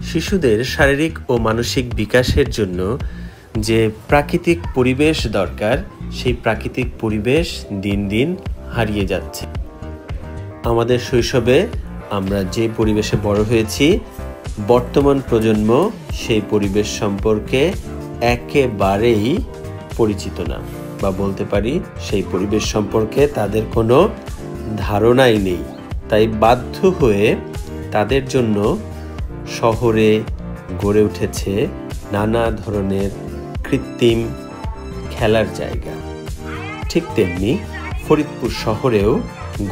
শিশুদের শারীরিক ও মানসিক বিকাশের জন্য যে প্রাকৃতিক পরিবেশ দরকার, সেই প্রাকৃতিক পরিবেশ দিন দিন হারিয়ে যাচ্ছে। আমাদের শৈশবে আমরা যে পরিবেশে বড় হয়েছি, বর্তমান প্রজন্ম সেই পরিবেশ সম্পর্কে একেবারেই পরিচিত না, বা বলতে পারি সেই পরিবেশ সম্পর্কে তাদের কোনো ধারণাই নেই। তাই বাধ্য হয়ে তাদের জন্য শহরে গড়ে উঠেছে নানা ধরনের কৃত্রিম খেলার জায়গা। ঠিক তেমনি ফরিদপুর শহরেও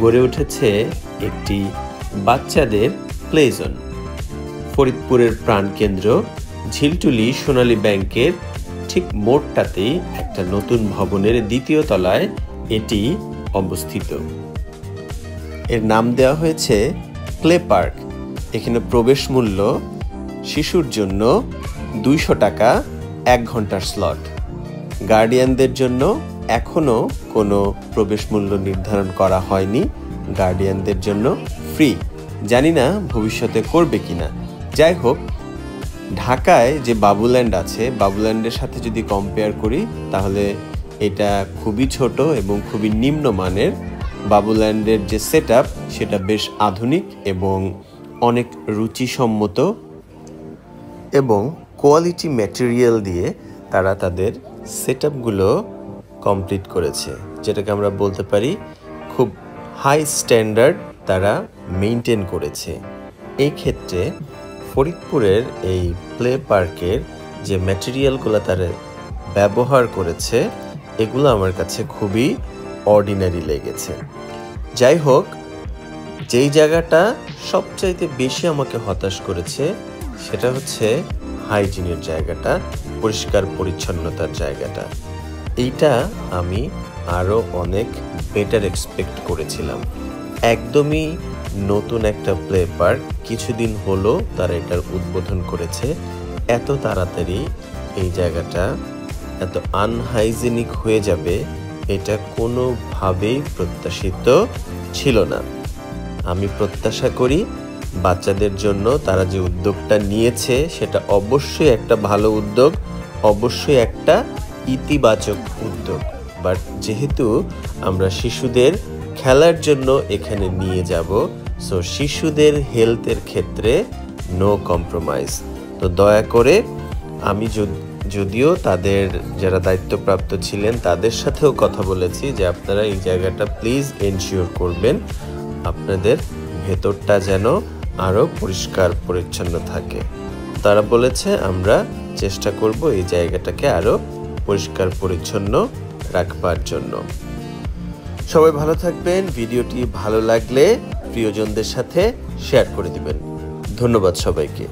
গড়ে উঠেছে একটি বাচ্চাদের প্লে জোন। ফরিদপুরের প্রাণকেন্দ্র ঝিলটুলি সোনালী ব্যাংকের ঠিক মোড়টাতেই একটা নতুন ভবনের দ্বিতীয় তলায় এটি অবস্থিত। এর নাম দেওয়া হয়েছে প্লে পার্ক। এখানে প্রবেশ মূল্য শিশুর জন্য 200 টাকা, 1 ঘন্টার স্লট। গার্ডিয়ানদের জন্য এখনও কোনো প্রবেশ মূল্য নির্ধারণ করা হয়নি, গার্ডিয়ানদের জন্য ফ্রি। জানি না ভবিষ্যতে করবে কিনা। যাই হোক, ঢাকায় যে বাবুল্যান্ড আছে, বাবুল্যান্ডের সাথে যদি কম্পেয়ার করি তাহলে এটা খুবই ছোট এবং খুবই নিম্নমানের। বাবুল্যান্ডের যে সেট আপ সেটা বেশ আধুনিক এবং অনেক রুচিসম্মত এবং কোয়ালিটি ম্যাটেরিয়াল দিয়ে তারা তাদের সেট আপগুলো কমপ্লিট করেছে, যেটাকে আমরা বলতে পারি খুব হাই স্ট্যান্ডার্ড তারা মেনটেন করেছে। এই ক্ষেত্রে ফরিদপুরের এই প্লে পার্কের যে ম্যাটেরিয়ালগুলো তারা ব্যবহার করেছে, এগুলো আমার কাছে খুবই অর্ডিনারি লেগেছে। যাই হোক, যেই জায়গাটা সবচাইতে বেশি আমাকে হতাশ করেছে সেটা হচ্ছে হাইজিনের জায়গাটা, পরিষ্কার পরিচ্ছন্নতার জায়গাটা। এইটা আমি আরও অনেক বেটার এক্সপেক্ট করেছিলাম। একদমই নতুন একটা প্লে পার্ক, কিছুদিন হলো তারা এটার উদ্বোধন করেছে। এত তাড়াতাড়ি এই জায়গাটা এত আনহাইজেনিক হয়ে যাবে এটা কোনোভাবেই প্রত্যাশিত ছিল না। আমি প্রত্যাশা করি বাচ্চাদের জন্য তারা যে উদ্যোগটা নিয়েছে সেটা অবশ্যই একটা ভালো উদ্যোগ, অবশ্যই একটা ইতিবাচক উদ্যোগ। বাট যেহেতু আমরা শিশুদের খেলার জন্য এখানে নিয়ে যাব, সো শিশুদের হেলথের ক্ষেত্রে নো কম্প্রোমাইজ। তো দয়া করে আমি যদিও তাদের যারা দায়িত্বপ্রাপ্ত ছিলেন তাদের সাথেও কথা বলেছি যে আপনারা এই জায়গাটা প্লিজ এনশিওর করবেন আপনাদের ভেতরটা যেন আরও পরিষ্কার পরিচ্ছন্ন থাকে। তারা বলেছে আমরা চেষ্টা করব এই জায়গাটাকে আরও পরিষ্কার পরিচ্ছন্ন রাখবার জন্য। সবাই ভালো থাকবেন। ভিডিওটি ভালো লাগলে প্রিয়জনদের সাথে শেয়ার করে দিবেন। ধন্যবাদ সবাইকে।